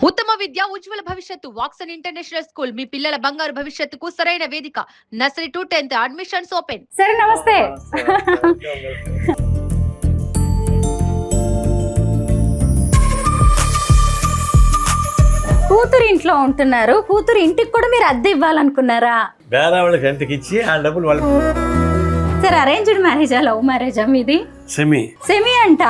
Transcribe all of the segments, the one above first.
ఉత్తమ విద్య ఉజ్వల భవిష్యత్తు Woxsen international school మీ పిల్లల బంగారు భవిష్యత్తుకు సరైన వేదిక nursery to 10th admissions open. సరే నమస్తే. కూతురు ఇంట్లో ఉంటున్నారు, కూతురు ఇంటికి కూడా మీరు అద్దె ఇవ్వాలనుకున్నారా? వాళ్ళకి రెంట్కి ఇచ్చి ఆ డబ్బులు వాళ్ళు. సరే అరేంజ్డ్ మ్యారేజా లవ్ మ్యారేజా మీది? సెమీ అంట.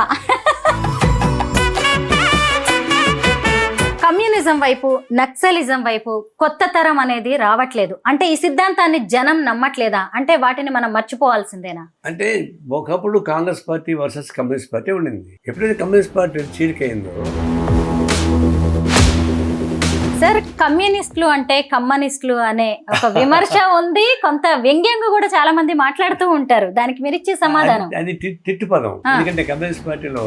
కమ్యూనిజం వైపు, నక్సలిజం వైపు కొత్త తరం అనేది రావట్లేదు అంటే ఈ సిద్ధాంతాన్ని జనం నమ్మట్లేదా? అంటే వాటిని మనం మర్చిపోవాల్సిందేనా? అంటే ఒకప్పుడు Congress party versus communist party ఉండింది. ఎప్పుడైతే కమ్యూనిస్ట్ పార్టీ చీలికైందో. సార్ కమ్యూనిస్టులు అంటే కమ్యూనిస్టులు అనే ఒక విమర్శ ఉంది, కొంత వ్యంగ్యంగా కూడా చాలా మంది మాట్లాడుతూ ఉంటారు. దానికి మీరు ఇచ్చే సమాధానం? అది తిట్టు పదం. ఎందుకంటే కమ్యూనిస్ట్ పార్టీలో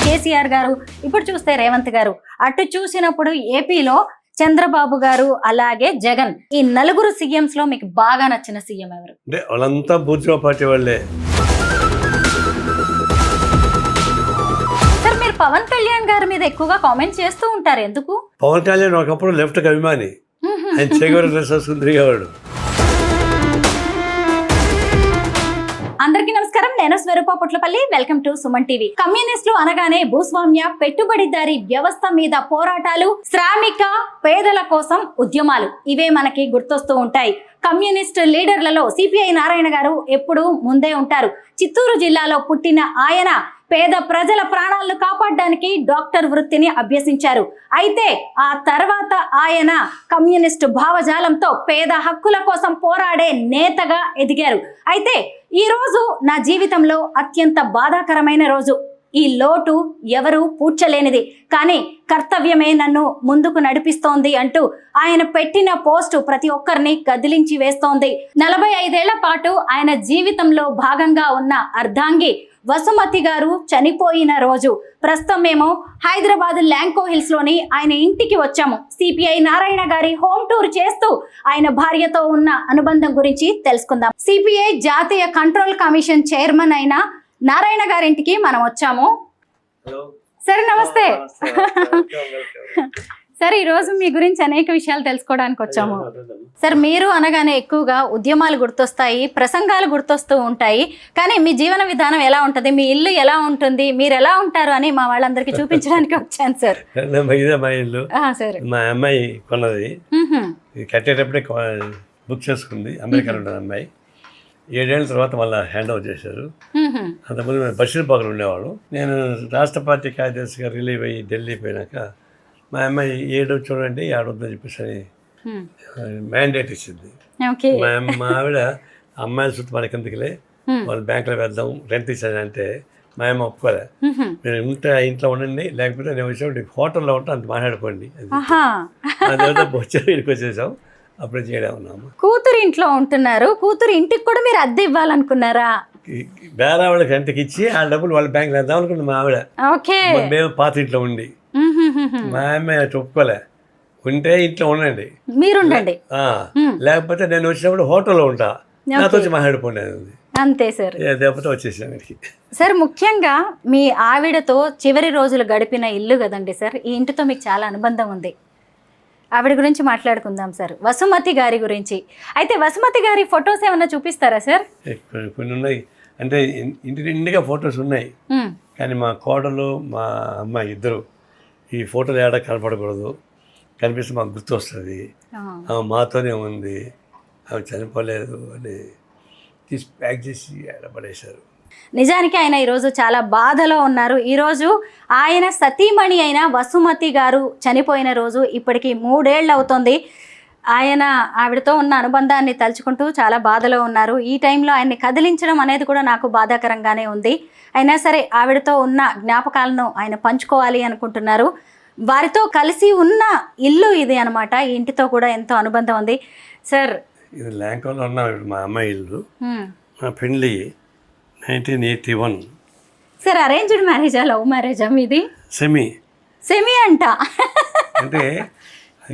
కేసీఆర్ గారు, ఇప్పుడు చూస్తే రేవంత్ గారు, అటు చూసినప్పుడు ఏపీలో చంద్రబాబు గారు, అలాగే జగన్, ఈ నలుగురు సీఎంస్ లో మీకు బాగా నచ్చిన సీఎం ఎవరు? అంటే వాళ్ళంతా బూర్జువా పార్టీ వాళ్ళే. సార్ మీరు పవన్ కళ్యాణ్ గారి మీద ఎక్కువగా కామెంట్ చేస్తూ ఉంటారు, ఎందుకు? పవన్ కళ్యాణ్ ఒకప్పుడు లెఫ్ట్ కి అభిమాని, ఆయన చేగూర డ్రెస్ వేసుకుని తిరిగేవాడు. అందరికీ నమస్కారం, నేను Swaroopa Putlapalli. Welcome to Suman TV. కమ్యూనిస్టులు అనగానే భూస్వామ్య పెట్టుబడిదారీ వ్యవస్థ మీద పోరాటాలు, శ్రామిక పేదల కోసం ఉద్యమాలు, ఇవే మనకి గుర్తొస్తూ ఉంటాయి. కమ్యూనిస్ట్ లీడర్లలో సిపిఐ నారాయణ గారు ఎప్పుడూ ముందే ఉంటారు. చిత్తూరు జిల్లాలో పుట్టిన ఆయన పేద ప్రజల ప్రాణాలను కాపాడడానికి డాక్టర్ వృత్తిని అభ్యసించారు. అయితే ఆ తర్వాత ఆయన కమ్యూనిస్టు భావజాలంతో పేద హక్కుల కోసం పోరాడే నేతగా ఎదిగారు. అయితే ఈ రోజు నా జీవితంలో అత్యంత బాధాకరమైన రోజు. ఈ లోటు ఎవరు పూడ్చలేనిది, కానీ కర్తవ్యమే నన్ను ముందుకు నడిపిస్తోంది అంటూ ఆయన పెట్టిన పోస్టు ప్రతి ఒక్కరిని కదిలించి వేస్తోంది. 45 ఏళ్ల పాటు ఆయన జీవితంలో భాగంగా ఉన్న అర్ధాంగి వసుమతి గారు చనిపోయిన రోజు. ప్రస్తుతం మేము హైదరాబాద్ ల్యాంకో హిల్స్ లోని ఆయన ఇంటికి వచ్చాము. సిపిఐ నారాయణ గారి హోమ్ టూర్ చేస్తూ ఆయన భార్యతో ఉన్న అనుబంధం గురించి తెలుసుకుందాం. సిపిఐ జాతీయ కంట్రోల్ కమిషన్ చైర్మన్ అయిన నారాయణ గారింటికి మనం వచ్చాము. సరే నమస్తే. సార్ ఈరోజు మీ గురించి అనేక విషయాలు తెలుసుకోవడానికి వచ్చాము. సార్ మీరు అనగానే ఎక్కువగా ఉద్యమాలు గుర్తొస్తాయి, ప్రసంగాలు గుర్తొస్తూ ఉంటాయి, కానీ మీ జీవన విధానం ఎలా ఉంటుంది, మీ ఇల్లు ఎలా ఉంటుంది, మీరు ఎలా ఉంటారు అని మా వాళ్ళందరికీ చూపించడానికి వచ్చాను సార్. మా ఇల్లు మా అమ్మాయి కొన్నది, కట్టేటప్పుడే బుక్ చేసుకుంది. అమెరికాలో ఉన్న అమ్మాయి 7 ఏళ్ళ తర్వాత మళ్ళీ హ్యాండ్ ఓవర్ చేశారు. అంతకుముందు మేము బషీర్బాగ్లో ఉండేవాడు. నేను రాష్ట్ర పార్టీ కార్యదర్శిగా రిలీవ్ అయ్యి ఢిల్లీ పోయినాక మా అమ్మాయి చూడండి ఆడొద్దని చెప్పేసి మ్యాండేట్ ఇచ్చింది. మా ఆవిడ అమ్మాయిల చుట్టూ మన కిందకిలే వాళ్ళు బ్యాంకులో వేద్దాం రెంట్ ఇచ్చానంటే మా అమ్మ ఒప్పుకోలే. మీరు ఇంట్లో ఉండండి, లేకపోతే నేను వచ్చేవాడి హోటల్లో ఉంటే అంత మాట్లాడుకోండి. అది వచ్చారు, ఇక్కడికి వచ్చేసాం. అప్పుడే చేయడం ఉన్నాము. కూతురు ఇంట్లో ఉంటున్నారు, కూతురు ఇంటికి కూడా మీరు అద్దె ఇవ్వాలనుకున్నారా? వాళ్ళకి రెంట్కి ఇచ్చి ఆ డబ్బులు వాళ్ళ బ్యాంకులో వేద్దాం అనుకుంది మా ఆవిడ. మేము పాత ఇంట్లో ఉండి మా అమ్మాయి అటు ఒప్పుకోలే. ఉంటే ఇంట్లో ఉండండి, మీరుండండి, లేకపోతే నేను వచ్చినప్పుడు హోటల్లో ఉంటా, నాతో వచ్చి మాట్లాడుకోండి. అంతే సార్. లేకపోతే వచ్చేసాను. సార్ ముఖ్యంగా మీ ఆవిడతో చివరి రోజులు గడిపిన ఇల్లు కదండి సార్, ఈ ఇంటితో మీకు చాలా అనుబంధం ఉంది. ఆవిడ గురించి మాట్లాడుకుందాం సార్, వసుమతి గారి గురించి. అయితే వసుమతి గారి ఫొటోస్ ఏమన్నా చూపిస్తారా సార్? కొన్ని ఉన్నాయి, అంటే ఇంటి నిండుగా ఫొటోస్ ఉన్నాయి, కానీ మా కోడలు మా అమ్మాయి ఇద్దరు ఈ ఫోటోలు ఏడా కనపడకూడదు, కనిపిస్తే మాకు గుర్తు వస్తుంది, మాతోనే ఉంది, అవి చనిపోలేదు అని తీసి ప్యాక్ చేసి పడేశారు. నిజానికి ఆయన ఈరోజు చాలా బాధలో ఉన్నారు. ఈరోజు ఆయన సతీమణి అయిన వసుమతి గారు చనిపోయిన రోజు ఇప్పటికి 3 ఏళ్ళు అవుతుంది. ఆయన ఆవిడతో ఉన్న అనుబంధాన్ని తలుచుకుంటూ చాలా బాధలో ఉన్నారు. ఈ టైంలో ఆయన్ని కదిలించడం అనేది కూడా నాకు బాధాకరంగానే ఉంది. అయినా సరే ఆవిడతో ఉన్న జ్ఞాపకాలను ఆయన పంచుకోవాలి అనుకుంటున్నారు. వారితో కలిసి ఉన్న ఇల్లు ఇది అనమాట. ఈ ఇంటితో కూడా ఎంతో అనుబంధం ఉంది. సార్ ఇది ల్యాంకోలో ఉన్న మా అమ్మాయి ఇల్లు. మా పెళ్ళి 1981. సార్ అరేంజ్డ్ మ్యారేజా లవ్ మ్యారేజా మీది? సెమీ అంట. అంటే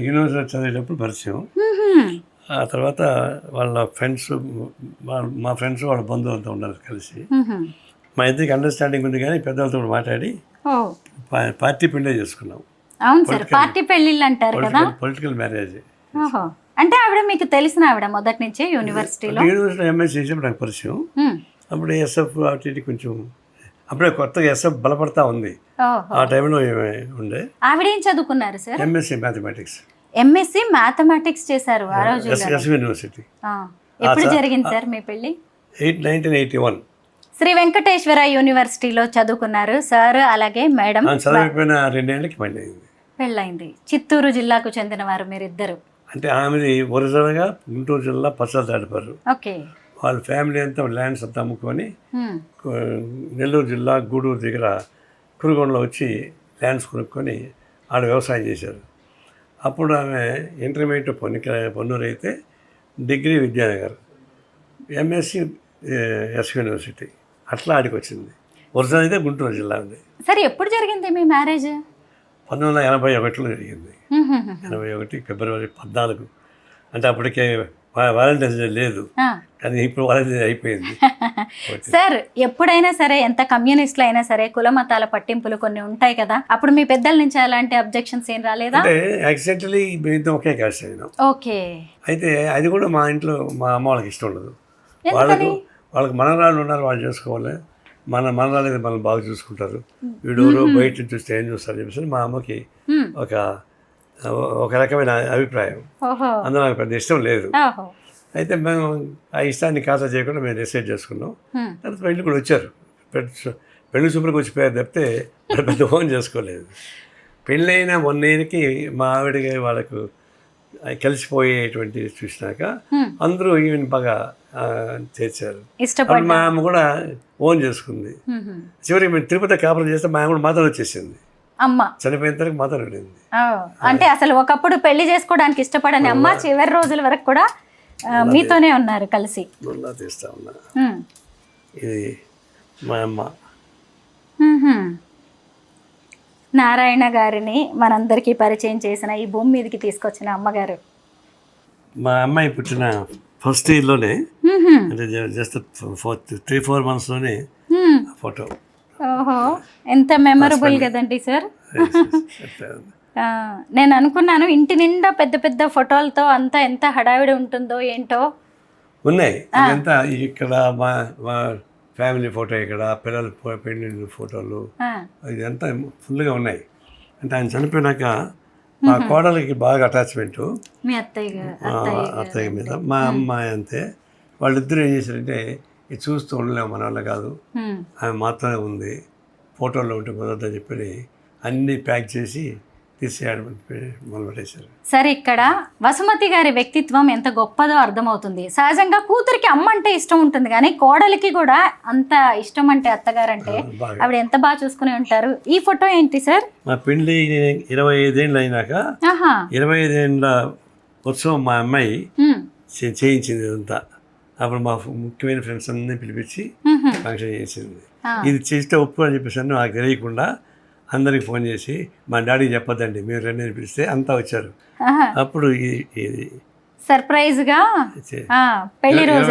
యూనివర్సిటీ చదివేటప్పుడు పరిచయం. ఆ తర్వాత వాళ్ళ ఫ్రెండ్స్, మా ఫ్రెండ్స్ వాళ్ళ బంధువులతో ఉన్నారు కలిసి. మా ఇద్దరికి అండర్స్టాండింగ్ ఉంది, కానీ పెద్దవాళ్ళతో మాట్లాడి ఓ పార్టీ పెళ్ళే చేసుకున్నాం. అవును సార్, పార్టీ పెళ్ళిళ్ళు అంటారు కదా. Political marriage. ఓహో, అంటే ఆవిడ మీకు తెలిసిన ఆవిడ మొదటి నుంచే యూనివర్సిటీలో? యూనివర్సిటీ ఎంఎస్ చేసినప్పుడు నాకు పరిచయం. అప్పుడు ఎస్ఎఫ్ అటు కొంచెం అప్పుడే కొత్తగా ఎస్ఎఫ్ బలపడతా ఉంది. ఆ టైంలో ఉండే. ఆవిడ ఏం చదువుకున్నారు sir? MSc mathematics. MSc mathematics చేశారు ఆ రోజు. SF university. ఎప్పుడు జరిగింది సార్ మీ పెళ్ళి? 1981. శ్రీ వెంకటేశ్వర యూనివర్సిటీలో చదువుకున్నారు సార్, అలాగే మేడం. చదివిపోయిన 2 ఏళ్ళకి పెళ్ళైంది. చిత్తూరు జిల్లాకు చెందిన వారు మీరిద్దరు. అంటే ఆమెది ఒరిజినల్గా గుంటూరు జిల్లా పచ్చల దాడిపారు. ఓకే. వాళ్ళ ఫ్యామిలీ అంతా ల్యాండ్స్ అంతా అమ్ముకొని నెల్లూరు జిల్లా గూడూరు దగ్గర కురుగొండలో వచ్చి ల్యాండ్స్ కొనుక్కొని ఆడ వ్యవసాయం చేశారు. అప్పుడు ఆమె ఇంటర్మీడియట్ పొన్నూరు అయితే, degree Vidyanagar, MSc S university, అట్లా ఆడికి వచ్చింది. ఒరిజినల్ అయితే గుంటూరు జిల్లా ఉంది. సరే, ఎప్పుడు జరిగింది మీ మ్యారేజ్? 1981లో జరిగింది. 81 ఫిబ్రవరి 14. అంటే అప్పటికే వాలంటైన్స్ డే లేదు, కానీ ఇప్పుడు వాలంటైన్స్ డే అయిపోయింది. సార్, ఎప్పుడైనా సరే ఎంత కమ్యూనిస్టులు అయినా సరే కుల మతాల పట్టింపులు కొన్ని ఉంటాయి కదా, అప్పుడు మీ పెద్దల నుంచి అలాంటి అబ్జెక్షన్స్ ఏం రాలేదా? అంటే యాక్సిడెంటలీ మేము ఒకే కాస్ట్ అయినాం. ఓకే. అయితే అది కూడా మా ఇంట్లో మా అమ్మ వాళ్ళకి ఇష్టం ఉండదు. వాళ్ళకి మనరాళ్ళు ఉన్నారు, వాళ్ళు చేసుకోవాలి. మనరాళ్ళు అయితే మనం బాగా చూసుకుంటారు, వీడెవరో బయట నుంచి చూస్తే ఏం చూస్తారు చెప్పేసి మా అమ్మకి ఒక రకమైన అభిప్రాయం. అందులో నాకు పెద్ద ఇష్టం లేదు. అయితే మేము ఆ ఇష్టాన్ని ఖాతా చేయకుండా మేము డిసైడ్ చేసుకున్నాం. తర్వాత పెళ్ళి కూడా వచ్చారు. పెళ్లి చూపులకు వచ్చిపోయారు తప్పితే పెద్ద ఫోన్ చేసుకోలేదు. పెళ్ళైన 1 yearకి మా ఆవిడకి వాళ్ళకు కలిసిపోయేటువంటి చూసినాక అందరూ ఈవెన్ బాగా చేర్చారు. మా అమ్మ కూడా ఓన్ చేసుకుంది. చివరికి మేము తిరుపతి కాపురం చేస్తే మా అమ్మ కూడా మాతో వచ్చేసింది. అమ్మ చనిపోయిన తర్వాత మాతో ఉండింది. అంటే అసలు ఒకప్పుడు పెళ్లి చేసుకోవడానికి ఇష్టపడని అమ్మ చివరి రోజుల వరకు కూడా మీతోనే ఉన్నారు కలిసి. తీస్తా ఉన్నా. ఇది మా అమ్మ నారాయణ గారిని మనందరికీ పరిచయం చేసిన, ఈ భూమి మీదకి తీసుకొచ్చిన అమ్మగారు. మా అమ్మాయి పుట్టిన ఫస్ట్ ఇయర్లోనే, అంటే జస్ట్ 3-4 monthsలోనే ఫోటో. ఓహో, ఎంత మెమరబుల్ కదండి సార్. నేను అనుకున్నాను ఇంటి నిండా పెద్ద పెద్ద ఫోటోలతో అంతా ఎంత హడావిడి ఉంటుందో ఏంటో. ఉన్నాయి ఇదంతా. ఇక్కడ మా ఫ్యామిలీ ఫోటో, ఇక్కడ పిల్లల పెళ్లి ఫోటోలు, ఇదంతా ఫుల్గా ఉన్నాయి. అంటే ఆయన చనిపోయినాక మా కోడలికి బాగా అటాచ్మెంటు మీ అత్తయ్య మీద. మా అమ్మాయి అంతే. వాళ్ళిద్దరూ ఏం చేశారంటే, ఇది చూస్తూ ఉండలేము, మన వల్ల కాదు, ఆమె మాత్రమే ఉంది, ఫోటోల్లో ఉంటే కుదరదని చెప్పి అన్నీ ప్యాక్ చేసి తీసేయడం మొదలుపెట్టేశారు. సరే, ఇక్కడ వసుమతి గారి వ్యక్తిత్వం ఎంత గొప్పదో అర్థమవుతుంది. సహజంగా కూతురికి అమ్మ అంటే ఇష్టం ఉంటుంది, కానీ కోడలికి కూడా అంత ఇష్టం అంటే అత్తగారంటే ఆవిడ ఎంత బాగా చూసుకుని ఉంటారు. ఈ ఫోటో ఏంటి సార్? మా పెళ్ళి 25 ఏళ్ళు అయినాక 25 ఏళ్ళ ఉత్సవం మా అమ్మాయి చేయించింది అంతా. అప్పుడు మా ముఖ్యమైన ఫ్రెండ్స్ అన్నీ పిలిపించి ఫంక్షన్ చేసింది. ఇది చేస్తే ఒప్పు అని చెప్పేసి నాకు తెలియకుండా అందరికి ఫోన్ చేసి, మా డాడీకి చెప్పొద్దండి, మీరు రండి అని పిలిస్తే అంతా వచ్చారు. అప్పుడు ఇది సర్ప్రైజ్ గా పెళ్లి రోజు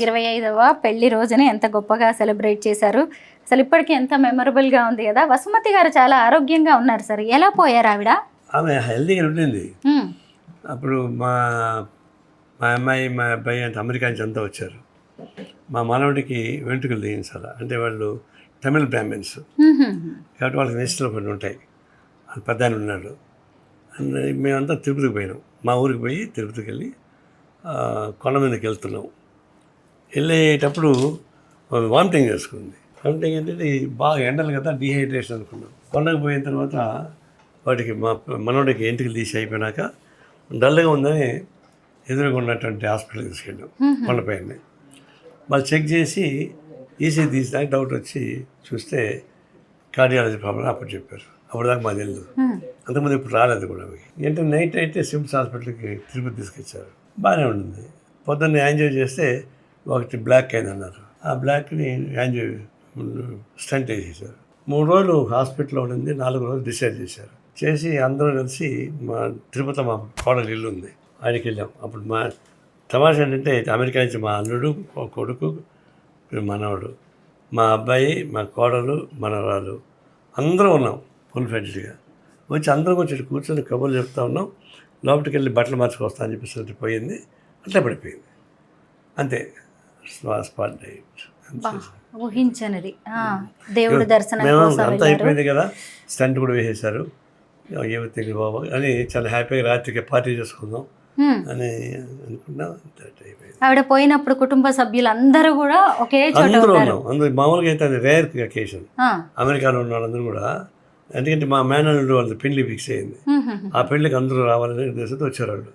25వ పెళ్లి రోజుని ఎంత గొప్పగా సెలబ్రేట్ చేశారు. అసలు ఇప్పటికీ ఎంత మెమరబుల్ గా ఉంది కదా. వసుమతి గారు చాలా ఆరోగ్యంగా ఉన్నారు సార్. ఎలా పోయారు ఆవిడ? ఆమె హెల్తీగా ఉండింది. అప్పుడు మా అమ్మాయి మా అబ్బాయి అంటే అమెరికా నుంచి అంతా వచ్చారు. మా మనవడికి వెంట్రుకలు తీయించాలి, అంటే వాళ్ళు తమిళ బ్రాహ్మిన్స్ కాబట్టి వాళ్ళకి నెక్స్ట్లో కొన్ని ఉంటాయి. అది పెద్ద ఆయన ఉన్నాడు. మేమంతా తిరుపతికి పోయినాం. మా ఊరికి పోయి తిరుపతికి వెళ్ళి కొండ మీదకి వెళ్తున్నాం. వెళ్ళేటప్పుడు వామిటింగ్ చేసుకుంది. వామిటింగ్ ఏంటంటే బాగా ఎండలు కదా, డీహైడ్రేషన్ అనుకున్నాం. కొండకు పోయిన తర్వాత వాటికి మా మనోడికి ఎంటికలు తీసి అయిపోయినాక డల్గా ఉందని ఎదురుగా ఉన్నటువంటి హాస్పిటల్కి తీసుకెళ్ళాం. కొండపైన వాళ్ళు చెక్ చేసి ఈసీ తీసినాక డౌట్ వచ్చి చూస్తే కార్డియాలజీ ప్రాబ్లం అప్పుడు చెప్పారు. అప్పుడు దాకా మాకు తెలియదు. అంతకుముందు ఇప్పుడు రాలేదు కూడా. అంటే నైట్ అయితే సిమ్స్ హాస్పిటల్కి తిరుపతి తీసుకొచ్చారు. బాగానే ఉంటుంది. పొద్దున్న యాంజియో చేస్తే ఒకటి బ్లాక్ అయింది అన్నారు. ఆ బ్లాక్ని యాంజియో స్టంట్ వేసేసారు. 3 రోజులు హాస్పిటల్లో ఉండింది. 4వ రోజు డిశ్చార్జ్ చేశారు. చేసి అందరూ కలిసి మా తిరుపతి మా కోడలు ఇల్లు ఉంది, ఆయనకి వెళ్ళాం. అప్పుడు మా తమాషా ఏంటంటే అమెరికా నుంచి మా అల్లుడు, కొడుకు, మనవాడు మా అబ్బాయి, మా కోడలు, మనవరాలు అందరూ ఉన్నాం ఫుల్ ఫ్లెడ్జ్డ్గా. వచ్చి అందరం వచ్చి కూర్చొని కబుర్లు చెప్తా ఉన్నాం. లోపలికి వెళ్ళి బట్టలు మార్చుకొస్తా అని చెప్పేసి పోయింది. అట్లా పడిపోయింది అంతే. Spot dead. ఊహించనిది. దేవుడు దర్శనం మేము కోసం అంతా వెళ్ళారు. అయిపోయింది కదా, స్టంట్ కూడా వేసేశారు. ఏమవుతుంది బాబు అని చాలా హ్యాపీగా రాత్రికి పార్టీ చేసుకుందాం అని అనుకున్నాం. అయిపోయింది. ఆవిడ పోయినప్పుడు కుటుంబ సభ్యులు అందరూ కూడా ఒకే చోట అందరూ ఉన్నారు. ఉన్నాం. అందరూ మామూలుగా అయితే అది రేర్ అకేషన్. అమెరికాలో ఉన్న వాళ్ళందరూ కూడా, ఎందుకంటే మా మేనల్లుడు వాళ్ళ పెళ్లి ఫిక్స్ అయింది. ఆ పెళ్లికి అందరూ రావాలని ఉద్దేశంతో వచ్చారు వాళ్ళు.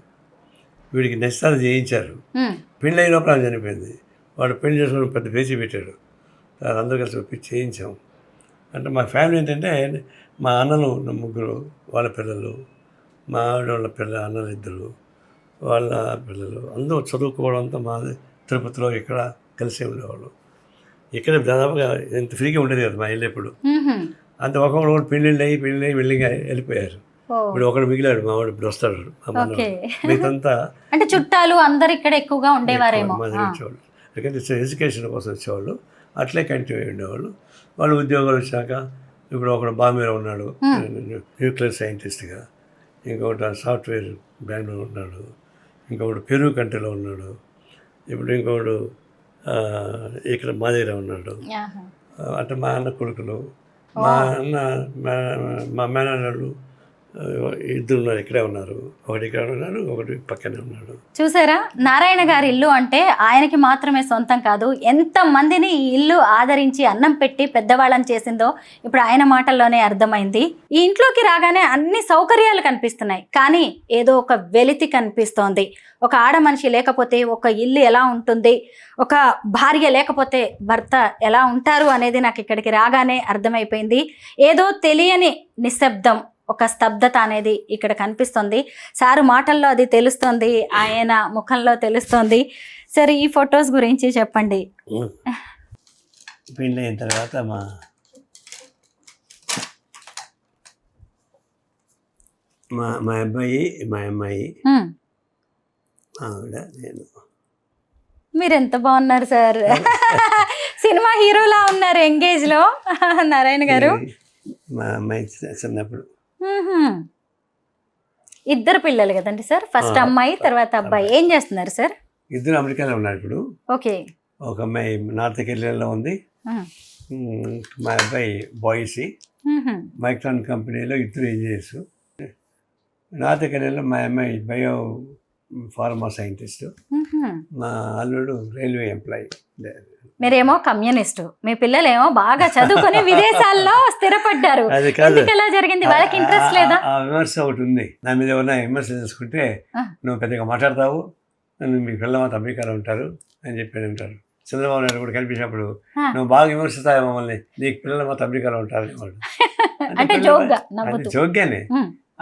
వీడికి నిశ్చితార్థం చేయించారు. పెళ్ళి అయినప్పుడు ఆమె చనిపోయింది. వాడు పెళ్లి చేసుకుని పెద్ద పేచీ పెట్టాడు. అందరూ కలిసి ఒప్పి చేయించాం. అంటే మా ఫ్యామిలీ ఏంటంటే మా అన్నలు ముగ్గురు, వాళ్ళ పిల్లలు, మా ఆవిడ వాళ్ళ అన్నలు ఇద్దరు, వాళ్ళ పిల్లలు అందరూ చదువుకోవడంతో మా తిరుపతిలో ఇక్కడ కలిసే ఉండేవాళ్ళు. ఇక్కడ దాదాపుగా ఎంత ఫ్రీగా ఉండేది కదా మా ఇల్లు ఎప్పుడు. అంత ఒకడు పెళ్ళిళ్ళు అయ్యి వెళ్ళిగా వెళ్ళిపోయారు. ఇప్పుడు ఒకడు మిగిలాడు, మా వాడు ఇప్పుడు వస్తాడు. మిగతా అంటే చుట్టాలు అందరు ఇక్కడ ఎక్కువగా ఉండేవారేమో. వచ్చేవాళ్ళు ఎందుకంటే ఎడ్యుకేషన్ కోసం వచ్చేవాళ్ళు. అట్లే కంటిన్యూ అయ్యి ఉండేవాళ్ళు. వాళ్ళు ఉద్యోగాలు వచ్చాక ఇప్పుడు ఒకడు బాంబేలో ఉన్నాడు న్యూక్లియర్ సైంటిస్ట్గా, ఇంకొకటి సాఫ్ట్వేర్ బెంగళూరు ఉన్నాడు, ఇంకొకడు పెరు కంట్రీలో ఉన్నాడు, ఇప్పుడు ఇంకొకడు ఇక్కడ మా దగ్గర ఉన్నాడు. అంటే మా అన్న కొడుకులు, మా అన్న మా మేనల్లుడు ఇద్దరు ఉన్నారు, ఇక్కడే ఉన్నారు. ఒకటి ఇక్కడ ఉన్నాడు, ఒకటి పక్కనే ఉన్నాడు. చూసారా, నారాయణ గారి ఇల్లు అంటే ఆయనకి మాత్రమే సొంతం కాదు, ఎంత మందిని ఈ ఇల్లు ఆదరించి అన్నం పెట్టి పెద్దవాళ్ళని చేసిందో ఇప్పుడు ఆయన మాటల్లోనే అర్థమైంది. ఈ ఇంట్లోకి రాగానే అన్ని సౌకర్యాలు కనిపిస్తున్నాయి, కానీ ఏదో ఒక వెలితి కనిపిస్తోంది. ఒక ఆడ మనిషి లేకపోతే ఒక ఇల్లు ఎలా ఉంటుంది, ఒక భార్య లేకపోతే భర్త ఎలా ఉంటారు అనేది నాకు ఇక్కడికి రాగానే అర్థమైపోయింది. ఏదో తెలియని నిశ్శబ్దం, ఒక స్తబ్దత అనేది ఇక్కడ కనిపిస్తుంది. సారు మాటల్లో అది తెలుస్తుంది, ఆయన ముఖంలో తెలుస్తుంది. సరే, ఈ ఫొటోస్ గురించి చెప్పండి. పెళ్ళి అయిన తర్వాత మా అబ్బాయి, మా అమ్మాయి, ఆవిడ, నేను. మీరు ఎంత బాగున్నారు సార్, సినిమా హీరోలా ఉన్నారు ఎంగేజ్ లో నారాయణ గారు. మా అమ్మాయి చిన్నప్పుడు. ఇద్దరు పిల్లలు కదండి సార్, ఫస్ట్ అమ్మాయి తర్వాత అబ్బాయి. ఏం చేస్తున్నారు సార్? ఇద్దరు అమెరికాలో ఉన్నారు ఇప్పుడు. ఓకే. ఒక అమ్మాయి నార్త్ కెరోలినాలో ఉంది. మా అబ్బాయి బాయ్సీ మైక్రాన్ కంపెనీలో ఇద్దరు ఇంజనీర్స్. నార్త్ కెరోలినాలో మా అమ్మాయి బయో ఫార్మా సైంటిస్ట్, మా అల్లుడు రైల్వే ఎంప్లాయీ. మీరేమో కమ్యూనిస్టు, మీ పిల్లలేమో బాగా చదువుకొని విదేశాల్లో స్థిరపడ్డారు. ఎలా జరిగింది? వాళ్ళకి ఇంట్రెస్ట్ లేదా? ఆ విమర్శ ఒకటి ఉంది నా మీద. ఏమన్నా విమర్శ చేసుకుంటే నువ్వు పెద్దగా మాట్లాడతావు, మీ పిల్లలు అమెరికాలో ఉంటారు అని చెప్పి అంటారు. చంద్రబాబు నాయుడు కూడా కనిపించినప్పుడు నువ్వు బాగా విమర్శిస్తావు మమ్మల్ని, నీకు పిల్లలు మాత్రం అమెరికాలో ఉంటారు అనేవాడు. అంటే జోగ్గానే,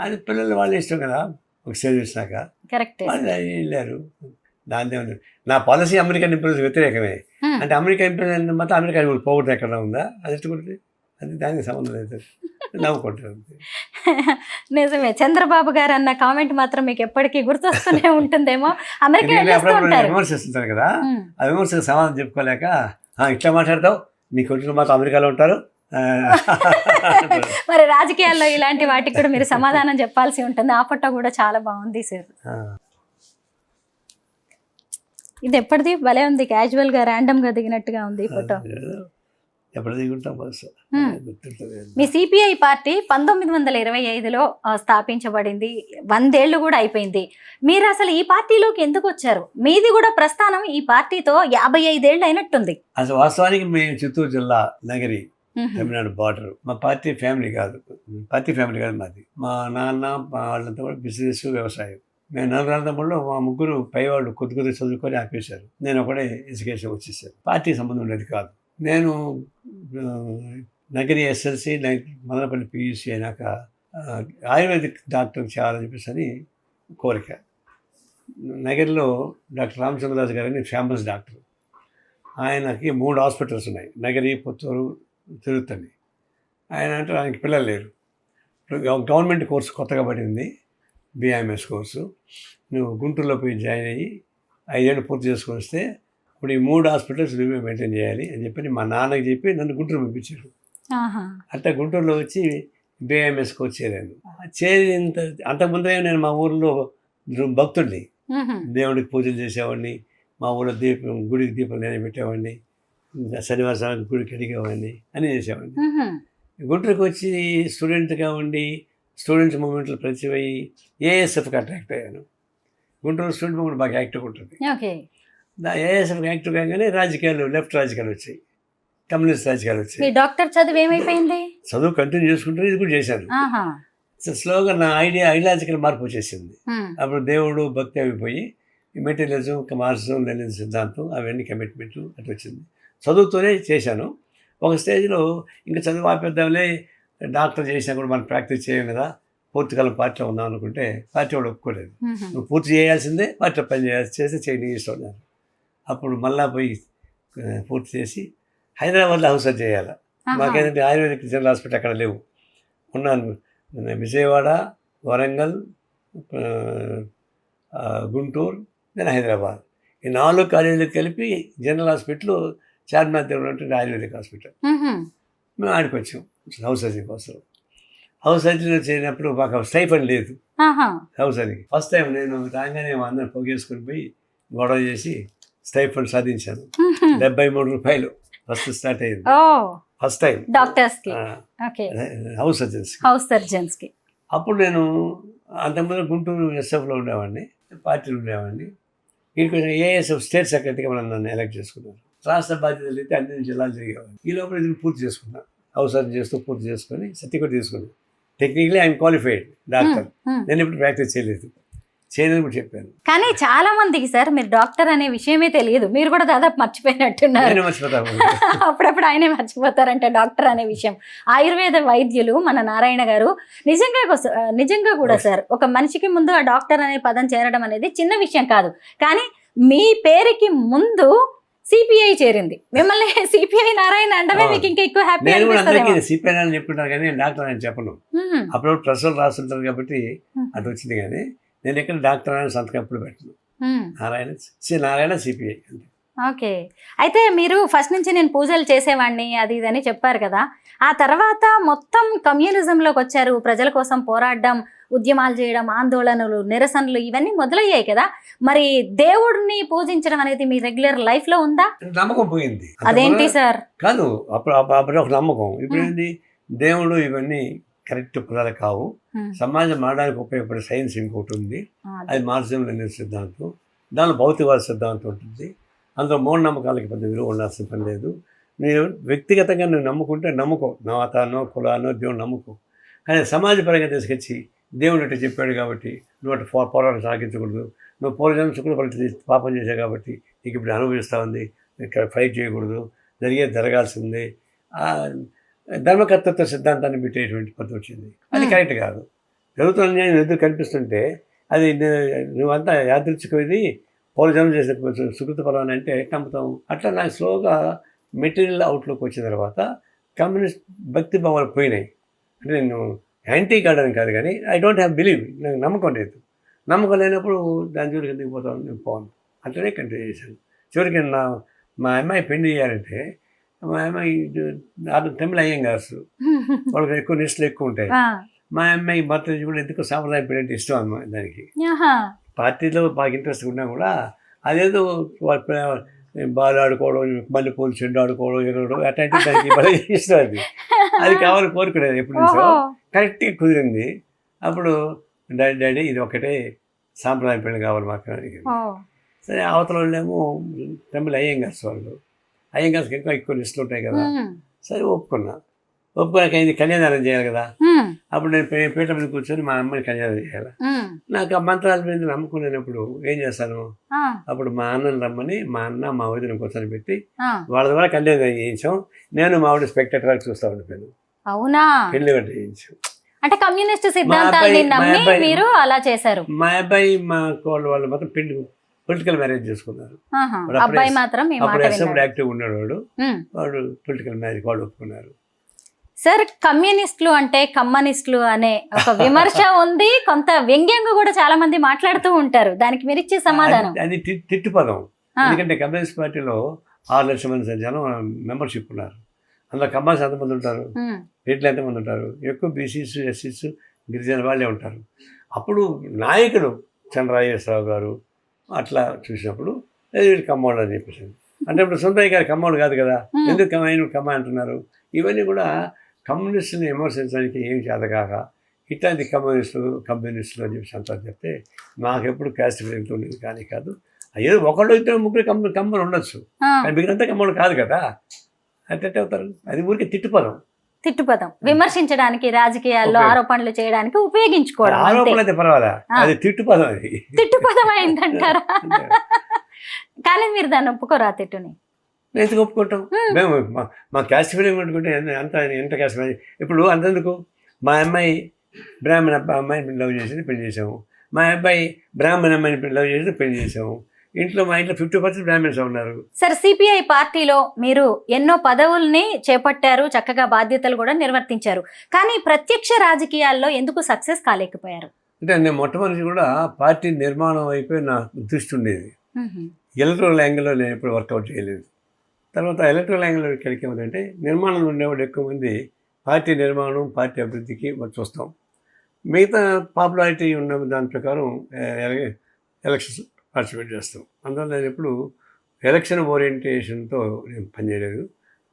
అది పిల్లలు వాళ్ళ ఇష్టం కదా. ఒక స్టేజ్ వచ్చినాక వాళ్ళు వెళ్ళారు. దాని నా పాలసీ అమెరికన్ ఇంప్రెస్ వ్యతిరేకమే. అంటే అమెరికా ఇంప్రెస్ మాత్రం అమెరికా పోగొట్టు ఎక్కడ ఉందా, అది ఎట్టుకుంటుంది, అది దానికి సంబంధం లేదు, నవ్వుకుంటారు. నిజమే, చంద్రబాబు గారు అన్న కామెంట్ మాత్రం మీకు ఎప్పటికీ గుర్తొస్తూనే ఉంటుందేమో. అమెరికా విమర్శిస్తుంటారు కదా, ఆ విమర్శకు సమాధానం చెప్పుకోలేక ఇట్లా మాట్లాడతావు, మీ కొడుకులు మాత్రం అమెరికాలో ఉంటారు. మరి రాజకీయాల్లో ఇలాంటి వాటికి కూడా మీరు సమాధానం చెప్పాల్సి ఉంటుంది. ఆ ఫోటో కూడా చాలా బాగుంది సార్. ఇది ఎప్పటిది? భలే ఉంది, క్యాజువల్ గా ర్యాండమ్ గా దిగినట్టుగా ఉంది ఈ ఫోటో. మీ సిపిఐ పార్టీ 1925లో స్థాపించబడింది, 100 ఏళ్ళు కూడా అయిపోయింది. మీరు అసలు ఈ పార్టీలోకి ఎందుకు వచ్చారు? మీది కూడా ప్రస్థానం ఈ పార్టీతో 55 ఏళ్ళు అయినట్టుంది. అసలు వాస్తవానికి మేము చిత్తూరు జిల్లా నగరి, తమిళనాడు బార్డర్. మా పార్టీ ఫ్యామిలీ కాదు మాది. మా నాన్న వాళ్ళంతా కూడా బిజినెస్, వ్యవసాయం. మేము 4 తమ్ముళ్ళు, మా ముగ్గురు పైవాళ్ళు కొద్ది చదువుకొని ఆపేశారు. నేను ఒకటే ఎడ్యుకేషన్ వచ్చేసాను. పార్టీ సంబంధం ఉండేది కాదు. నేను నగరి ఎస్ఎల్సి, మదనపల్లి పియూసీ అయినాక ఆయుర్వేదిక్ డాక్టర్ చేయాలని చెప్పేసి అని కోరిక. నగరిలో డాక్టర్ రామచంద్రరాజు గారని ఫేమస్ డాక్టర్. ఆయనకి 3 హాస్పిటల్స్ ఉన్నాయి, నగరి, పుత్తూరు, తిరుత్తని. ఆయన అంటే ఆయనకి పిల్లలు లేరు. గవర్నమెంట్ కోర్సు కొత్తగా పడింది, బిఐఎంఎస్ కోర్సు. నువ్వు గుంటూరులో పోయి జాయిన్ అయ్యి 5 ఏళ్ళు పూర్తి చేసుకొని వస్తే ఇప్పుడు ఈ 3 హాస్పిటల్స్ నువ్వే మెయింటైన్ చేయాలి అని చెప్పి మా నాన్నకి చెప్పి నన్ను గుంటూరు పంపించారు. అట్లా గుంటూరులో వచ్చి బిఐఎంఎస్కి వచ్చేదాన్ని. చేరినంత అంతకుముందే నేను మా ఊర్లో భక్తుడిని, దేవుడికి పూజలు చేసేవాడిని, మా ఊళ్ళో గుడికి దీపం నేనే పెట్టేవాడిని, శనివారం గుడికి అడిగేవాడిని అని చేసేవాడిని. గుంటూరుకి వచ్చి స్టూడెంట్గా ఉండి స్టూడెంట్స్ మూమెంట్లో పరిచయం అయ్యి ఏఎస్ఎఫ్కి అట్రాక్ట్ అయ్యాను. గుంటూరు స్టూడెంట్ మూమెంట్ బాగా యాక్టివ్గా ఉంటుంది. ఏఎస్ఎఫ్కి యాక్టివ్ కాగానే రాజకీయాలు, లెఫ్ట్ రాజకీయాలు వచ్చాయి, కమ్యూనిస్ట్ రాజకీయాలు వచ్చాయి. డాక్టర్ చదువు ఏమైపోయింది? చదువు కంటిన్యూ చేసుకుంటూ ఇది కూడా చేశాను. స్లోగా నా ఐడియాలజికల్ మార్పు వచ్చేసింది. అప్పుడు దేవుడు భక్తి అయిపోయి మెటీరియలిజం, మార్క్సిజం, లెనిన్ సిద్ధాంతం అవన్నీ కమిట్మెంట్ అట్లా వచ్చింది. చదువుతూనే చేశాను. ఒక స్టేజ్లో ఇంకా చదువు ఆపేద్దాంలే, డాక్టర్ చేసినా కూడా మనం ప్రాక్టీస్ చేయం కదా, పూర్తికాలం పార్టీలో ఉందాం అనుకుంటే పార్టీ వాడు ఒప్పుకోలేదు. నువ్వు పూర్తి చేయాల్సిందే, పార్టీలో పని చేస్తే చేయని ఇష్టం. అప్పుడు మళ్ళా పోయి పూర్తి చేసి హైదరాబాద్లో హౌస్ సర్జరీ చేయాలి. మాకేంటంటే ఆయుర్వేదిక్ జనరల్ హాస్పిటల్ అక్కడ లేవు. ఉన్నాను విజయవాడ, వరంగల్, గుంటూరు, నేను హైదరాబాద్. ఈ 4 కాలేజీలకు కలిపి జనరల్ హాస్పిటల్ చార్మినార్ దగ్గర ఉంటుంది ఆయుర్వేదిక్ హాస్పిటల్. మేము ఆడికి వచ్చాం హౌస్ సర్జరీ కోసం. హౌస్ సర్జరీలో చేరినప్పుడు మాకు స్టైఫండ్ లేదు హౌస్ సర్జరీ. ఫస్ట్ టైం నేను రాగానే అందరం పొగేసుకుని పోయి గొడవ చేసి స్టైఫండ్ సాధించాను. 73 రూపాయలు ఫస్ట్ స్టార్ట్ అయ్యింది. ఫస్ట్ టైం డాక్టర్స్కి, హౌస్ సర్జన్స్కి. అప్పుడు నేను అంతకుముందు గుంటూరు ఎస్ఎఫ్లో ఉండేవాడిని, పార్టీలో ఉండేవాడిని. వీటికి ఏఎస్ఎఫ్ స్టేట్ సెక్రటరీగా మనం నన్ను ఎలక్ట్ చేసుకున్నాను. రాష్ట్ర బాధ్యతలు అయితే అన్ని జిల్లాలు తిరిగేవాడిని. ఈ లోపల ఇది పూర్తి చేసుకున్నాను. హౌస్ సర్జరీ చేస్తూ పూర్తి చేసుకొని సర్టిఫికేట్ తీసుకున్నాను. Technically I'm qualified doctor. నేను ఇప్పుడు ప్రాక్టీస్ చేయలేదు, చేయలేదు కూడా చెప్పాను. కానీ చాలా మందికి సార్ మీరు డాక్టర్ అనే విషయమే తెలియదు. మీరు కూడా దాదాపు మర్చిపోయినట్టున్నారు. అప్పుడప్పుడు ఆయనే మర్చిపోతారంటే డాక్టర్ అనే విషయం. ఆయుర్వేద వైద్యులు మన నారాయణ గారు నిజంగా కూడా సార్, ఒక మనిషికి ముందు ఆ డాక్టర్ అనే పదం చేరడం అనేది చిన్న విషయం కాదు. కానీ మీ పేరుకి ముందు సిపిఐ చేరింది. మిమ్మల్ని సిపిఐ నారాయణ అంటే మీకు ఇంకా ఎక్కువ హ్యాపీ. నేను కూడా అందరికీ సిపిఐ అని చెప్పుకుంటాను కానీ డాక్టర్ అని చెప్పను. అప్పుడు ప్రశ్నలు రాస్తుంటారు కాబట్టి అది వచ్చింది. కానీ నేను ఎక్కడ డాక్టర్ అని సంతకం ఎప్పుడు పెట్టను. నారాయణ సిపిఐ. ఓకే. అయితే మీరు ఫస్ట్ నుంచి నేను పూజలు చేసేవాడిని అది ఇదని చెప్పారు కదా, ఆ తర్వాత మొత్తం కమ్యూనిజంలోకి వచ్చారు. ప్రజల కోసం పోరాడడం, ఉద్యమాలు చేయడం, ఆందోళనలు, నిరసనలు ఇవన్నీ మొదలయ్యాయి కదా. మరి దేవుడిని పూజించడం అనేది మీ రెగ్యులర్ లైఫ్ లో ఉందా? నమ్మకం పోయింది. అదేంటి సార్? కాదు, అప్పుడు ఒక నమ్మకం. ఇప్పుడు ఏంటి, దేవుడు ఇవన్నీ కరెక్ట్ పదాలు కావు. సమాజం మారడానికి ఉపయోగపడే సైన్స్ ఇంకొకటి ఉంది, అది మార్క్సిజం లెనిన్ సిద్ధాంతం. దానిలో భౌతికవాద సిద్ధాంతం ఉంటుంది. అందులో మూఢనమ్మకాలకి పెద్ద విలువ ఉండాల్సిన పని లేదు. నేను వ్యక్తిగతంగా నువ్వు నమ్ముకుంటే నమ్ముకో, మతానో కులానో దేవుడు నమ్ముకో. కానీ సమాజపరంగా తీసుకొచ్చి దేవుడు అట్లా చెప్పాడు కాబట్టి నువ్వు అటు పోరాటం సాగించకూడదు, నువ్వు పూర్వజన్మ సుఖులు పడి పాపం చేశావు కాబట్టి నీకు ఇప్పుడు అనుభవిస్తూ ఉంది, ఇక్కడ ఫైట్ చేయకూడదు, జరగాల్సిందే, ధర్మకర్తృత్వ సిద్ధాంతాన్ని పెట్టేటువంటి పద్ధతి వచ్చింది. అది కరెక్ట్ కాదు. జరుగుతున్న నేను ఎదురు కనిపిస్తుంటే అది నువ్వంతా యాదృచ్ఛికమైంది, పూర్వజన్మ చేసిన సుకృత ఫలాన్ని అంటే నమ్ముతాం. అట్లా నాకు స్లోగా మెటీరియల్ అవుట్లోకి వచ్చిన తర్వాత కమ్యూనిస్ట్ భక్తి భావాలు పోయినాయి. అంటే నేను యాంటీ గాడ్ అని కాదు, కానీ ఐ డోంట్ హ్యావ్ బిలీవ్, నాకు నమ్మకం లేదు. నమ్మకం లేనప్పుడు దాని జోలికి ఎందుకు పోతాను, నేను పోను. అట్లనే కంటిన్యూ చేశాను. చివరికి మా అమ్మాయి పెళ్లి చేయాలంటే మా అమ్మాయి తమిళ అయ్యంగార్స్, వాళ్ళకి ఎక్కువ నిష్ఠలు ఎక్కువ ఉంటాయి. మా అమ్మాయి భర్త కూడా ఎందుకు సాంప్రదాయ పెళ్లి అంటే ఇష్టం అన్నమాట. దానికి పార్టీలో బాగా ఇంట్రెస్ట్ ఉన్నా కూడా అదేదో బాల్ ఆడుకోవడం, మళ్ళీ పూలు చెండు ఆడుకోవడం, ఎగరడం అట్లాంటి దానికి బాగా ఇష్టం. అది కావాలని కోరుకునేది ఎప్పుడు నుంచో. కరెక్ట్గా కుదిరింది. అప్పుడు డాడీ ఇది ఒకటే సాంప్రదాయ పెళ్లి కావాలి మాకు అడిగింది. సరే, అవతల వాళ్ళేమో తమిళ అయ్యంగార్స్, వాళ్ళు అయ్యంగార్స్కి ఎక్కువ లిస్టులు ఉంటాయి కదా. సరే ఒప్పుకున్నాక ఇది కన్యాదానం చేయాలి కదా. అప్పుడు నేను పీట మీద కూర్చొని మా అమ్మని కన్యాదానం చేయాలి. నాకు ఆ మంత్రాల మీద నమ్ముకునేటప్పుడు ఏం చేస్తాను, అప్పుడు మా అన్నని రమ్మని మా అన్న మా వదిన కూర్చొని పెట్టి వాళ్ళ ద్వారా కన్యాదానం చేయించాం. నేను మా ఆవిడ స్పెక్టేటర్గా చూస్తా ఉండిపోయాను. అవునా? పెళ్లి గంట చేయించాం. అంటే కమ్యూనిస్ట్ సిద్ధాంతాన్ని నమ్మి మీరు అలా చేశారు. మా అబ్బాయి మా వాళ్ళు మాత్రం పొలిటికల్ మ్యారేజ్ చేసుకున్నారు. అబ్బాయి మాత్రం అప్పుడు అసెంబ్లీ యాక్టివ్ ఉన్నాడు వాడు పొలిటికల్ మ్యారేజ్ వాళ్ళు ఒప్పుకున్నారు. సార్, కమ్యూనిస్టులు అంటే కమ్యూనిస్టులు అనే ఒక విమర్శ ఉంది, కొంత వ్యంగ్యంగా కూడా చాలా మంది మాట్లాడుతూ ఉంటారు. దానికి మీరు ఇచ్చే సమాధానం? అది తిట్టు పదం. ఎందుకంటే కమ్యూనిస్ట్ పార్టీలో 6 లక్షల మంది జనం మెంబర్షిప్ ఉన్నారు. అందులో కమ్మాస్ ఎంతమంది ఉంటారు, రెడ్లు ఎంతమంది ఉంటారు, ఎక్కువ బీసీస్ ఎస్సీస్ గిరిజన వాళ్ళే ఉంటారు. అప్పుడు నాయకుడు చంద్రరాజేశ్వరరావు గారు అట్లా చూసినప్పుడు వీడు కమ్మోడు అని చెప్పేసి, అంటే ఇప్పుడు సుందరయ్య గారు కమ్మోడు కాదు కదా, ఎందుకు ఆయన కమ్మ అంటున్నారు. ఇవన్నీ కూడా కమ్యూనిస్టుని విమర్శించడానికి ఏం చేతకాక ఇట్లాంటి కమ్యూనిస్టులు అని చెప్పి అంతా చెప్తే మాకెప్పుడు క్యాస్ట్ ఫీలింగ్ ఉండేది కానీ కాదు. ఏదో ఒకళ్ళు ఇద్దరు ముగ్గురు కమ్మలు ఉండొచ్చు, కానీ మిగిలినంతా కమ్మలు కాదు కదా. అంటే అవుతారు, అది ఊరికి తిట్టుపదం. విమర్శించడానికి, రాజకీయాల్లో ఆరోపణలు చేయడానికి ఉపయోగించుకోవడం. ఆరోపణలు అయితే పర్వాలా, అది తిట్టుపదం. అది తిట్టుపదం అయిందంటారా? కానీ మీరు దాన్ని ఒప్పుకోరా తిట్టుని? ఎందుకు ఒప్పుకుంటాం మేము? మా క్యాస్ట్ ఫీలింగ్ పెట్టుకుంటే ఎంత క్యాస్ట్ ఫీలింగ్. ఇప్పుడు అంతెందుకు, మా అమ్మాయి బ్రాహ్మణ అమ్మాయిని లవ్ చేసి పెళ్లి చేసాము, మా అబ్బాయి బ్రాహ్మణ అమ్మాయిని లవ్ చేసి పెళ్లి చేసాము. మా ఇంట్లో 50% బ్రాహ్మణ్స్ ఉన్నారు. సార్, సిపిఐ పార్టీలో మీరు ఎన్నో పదవుల్ని చేపట్టారు, చక్కగా బాధ్యతలు కూడా నిర్వర్తించారు. కానీ ప్రత్యక్ష రాజకీయాల్లో ఎందుకు సక్సెస్ కాలేకపోయారు? అంటే నేను మొట్టమొదటి కూడా పార్టీ నిర్మాణం అయిపోయి నా దృష్టి ఉండేది. ఎలక్ట్రల్ యాంగిల్లో నేను ఎప్పుడు వర్కౌట్ చేయలేదు. తర్వాత ఎలక్ట్రల్ యాంగిల్లో ఇక్కడికి ఏమిటంటే, నిర్మాణంలో ఉండేవాడు ఎక్కువ మంది పార్టీ నిర్మాణం, పార్టీ అభివృద్ధికి చూస్తాం. మిగతా పాపులారిటీ ఉన్న దాని ప్రకారం ఎలక్షన్స్ పార్టిసిపేట్ చేస్తాం. అందువల్ల నేను ఎప్పుడు ఎలక్షన్ ఓరియంటేషన్తో నేను పనిచేయలేదు,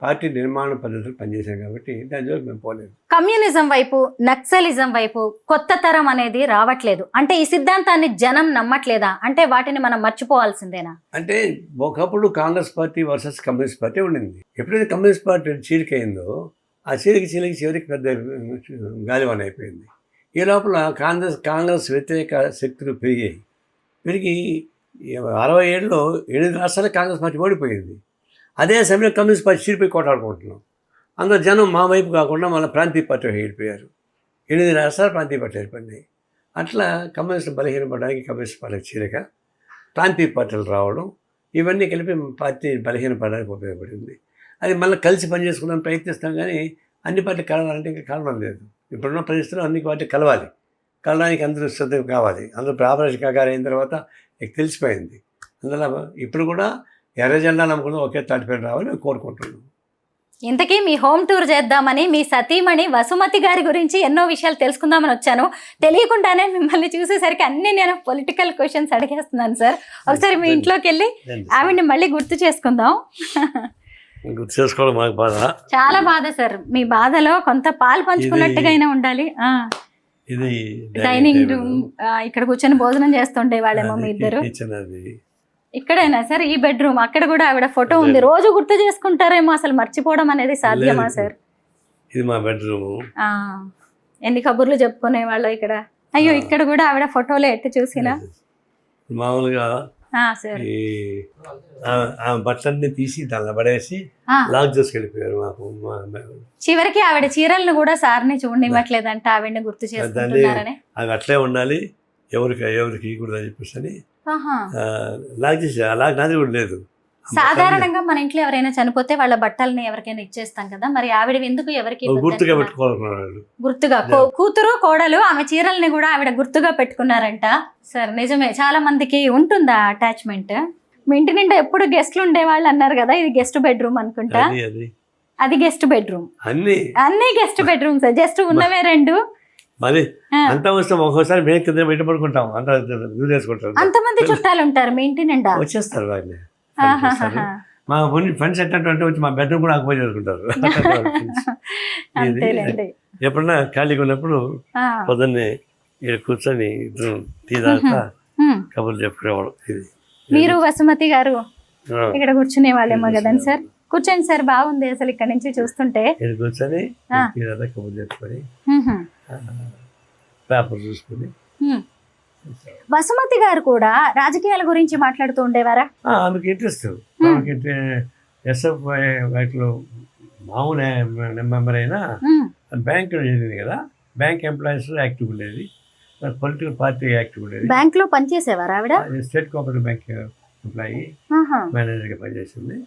పార్టీ నిర్మాణ పద్ధతులు పనిచేశాను కాబట్టి దాని జోలికి మేము పోలేదు. కమ్యూనిజం వైపు, నక్సలిజం వైపు కొత్త తరం అనేది రావట్లేదు అంటే ఈ సిద్ధాంతాన్ని జనం నమ్మట్లేదా? అంటే వాటిని మనం మర్చిపోవాల్సిందేనా? అంటే ఒకప్పుడు Congress party versus communist party ఉండింది. ఎప్పుడైతే కమ్యూనిస్ట్ పార్టీ చీలికైందో ఆ చివరికి పెద్ద గాలివాన అయిపోయింది. ఈ లోపల కాంగ్రెస్ వ్యతిరేక శక్తులు పెరిగి 67లో 8 రాష్ట్రాలు కాంగ్రెస్ పార్టీ ఓడిపోయింది. అదే సమయంలో కమ్యూనిస్ట్ పార్టీ చీలిపోయి కొట్టాడుకుంటున్నాం. అందులో జనం మా వైపు కాకుండా మళ్ళీ ప్రాంతీయ పార్టీ వెళ్ళిపోయారు. 8 రాష్ట్రాలు ప్రాంతీయ పార్టీ ఏర్పడినాయి. అట్లా కమ్యూనిస్టులు బలహీనపడడానికి కమ్యూనిస్ట్ పార్టీ చీలిక, ప్రాంతీయ పార్టీలు రావడం, ఇవన్నీ కలిపి పార్టీ బలహీనపడడానికి ఉపయోగపడింది. అది మళ్ళీ కలిసి పనిచేసుకుందాం ప్రయత్నిస్తాం, కానీ అన్ని పార్టీలు కలవాలంటే ఇంకా కలవడం లేదు. ఇప్పుడున్న పరిస్థితుల్లో అన్ని పార్టీలు కలవడానికి అందరూ శ్రద్ధ కావాలి. అందరూ ఆపరేషన్ కాగారు అయిన తర్వాత మీకు తెలిసిపోయింది. అందువల్ల ఇప్పుడు కూడా ఎర్ర జెండా నమ్ముకుందాం, ఒకే తాటిపేట రావాలని మేము కోరుకుంటున్నాం. ఇంతకీ మీ హోమ్ టూర్ చేద్దామని మీ సతీమణి వసుమతి గారి గురించి ఎన్నో విషయాలు తెలుసుకుందామని వచ్చాను. తెలియకుండానే మిమ్మల్ని చూసేసరికి అన్ని నేను పొలిటికల్ క్వశ్చన్స్ అడిగేస్తున్నాను సార్. ఒకసారి మీ ఇంట్లోకి వెళ్ళి ఆవిడ్ని మళ్ళీ గుర్తు చేసుకుందాం. గుర్తు చేసుకోవడం మాకు బాధ, చాలా బాధ సార్. మీ బాధలో కొంత పాలు పంచుకున్నట్టుగా అయినా ఉండాలి. ఇది డైనింగ్ రూమ్, ఇక్కడ కూర్చొని భోజనం చేస్తుండే వాళ్ళేమో మీ ఇద్దరు. ఇక్కడైనా సార్ ఈ బెడ్రూమ్, అక్కడ కూడా ఆవిడ ఫోటో ఉంది. రోజు గుర్తు చేసుకుంటారేమో, అసలు మర్చిపోవడం అనేది సాధ్యమా సార్? ఇది మా బెడ్రూమ్. ఎన్ని కబుర్లు చెప్పుకునే వాళ్ళు ఇక్కడ. అయ్యో, ఇక్కడ కూడా ఆవిడ ఫోటోలో ఎట్టు చూసినా మామూలుగా బట్టలన్నీ తీసి దానిలో పడేసి లాక్ చేసుకెళ్ళిపోయారు. మాకు చివరికి ఆవిడ చీరలను కూడా సార్ని చూడనివ్వట్లేదంట, ఆవిడని గుర్తు చేసుకుంటున్నారని. అవి అట్లే ఉండాలి, ఎవరికి కూడా చెప్పేసి లాక్ చేసి, లాక్ నాది కూడా లేదు. సాధారణంగా మన ఇంట్లో ఎవరైనా చనిపోతే వాళ్ళ బట్టల్ని ఎవరికైనా ఇచ్చేస్తాం కదా, మరి ఆవిడ ఎందుకు ఎవరికి గుర్తుగా పెట్టుకోవాలనుకున్నాడు? గుర్తుగా కూతురు కోడలు ఆమె చీరల్ని కూడా ఆవిడ గుర్తుగా పెట్టుకున్నారంట. సార్ నిజమే, చాలా మందికి ఉంటుందా అటాచ్మెంట్. మీ ఇంటి నిండా ఎప్పుడు గెస్ట్లు ఉండేవాళ్ళు అన్నారు కదా, ఇది గెస్ట్ బెడ్రూమ్ అనుకుంటా. అది గెస్ట్ బెడ్రూమ్, అన్ని గెస్ట్ బెడ్రూమ్ సార్. జస్ట్ ఉన్నవే 2. మరి అంత వస్తాం, ఒక్కోసారి మేము కింద బయట పడుకుంటాం, అంతమంది చుట్టాలు ఉంటారు మీ ఇంటి నిండా, వచ్చేస్తారు వాళ్ళే. మా ఫ్రెండ్స్ ఎట్లంటే వచ్చి మా బెడ్రూమ్ కూడా ఆక్యుపై చేసుకుంటారు. ఎప్పుడన్నా ఖాళీగా ఉన్నప్పుడు పొద్దున్నే ఇక్కడ కూర్చొని టీ తాగుతా కబుర్లు చెప్పుకోవడం. ఇది మీరు వసుమతి గారు ఇక్కడ కూర్చునే వాళ్ళేమో కదండి సార్. కూర్చోండి సార్, బాగుంది అసలు ఇక్కడ నుంచి చూస్తుంటే. కూర్చొని కబుర్లు చెప్పుకొని పేపర్ చూసుకుని. వసుమతి గారు కూడా రాజకీయాల గురించి మాట్లాడుతూ ఉండేవారా? ఆమెకి ఇంట్రెస్ట్. ఎస్ఎఫ్ఐ వాటిలో మామూలు మెంబర్ అయినా బ్యాంకులో చేరింది కదా, బ్యాంక్ ఎంప్లాయీస్ యాక్టివ్ ఉండేది, పొలిటికల్ పార్టీ యాక్టివ్ ఉండేది. బ్యాంక్ లో పనిచేసేవారు ఆవిడ? స్టేట్ కోఆపరేటివ్ బ్యాంక్ ఎంప్లాయీ, మేనేజర్గా పనిచేసింది.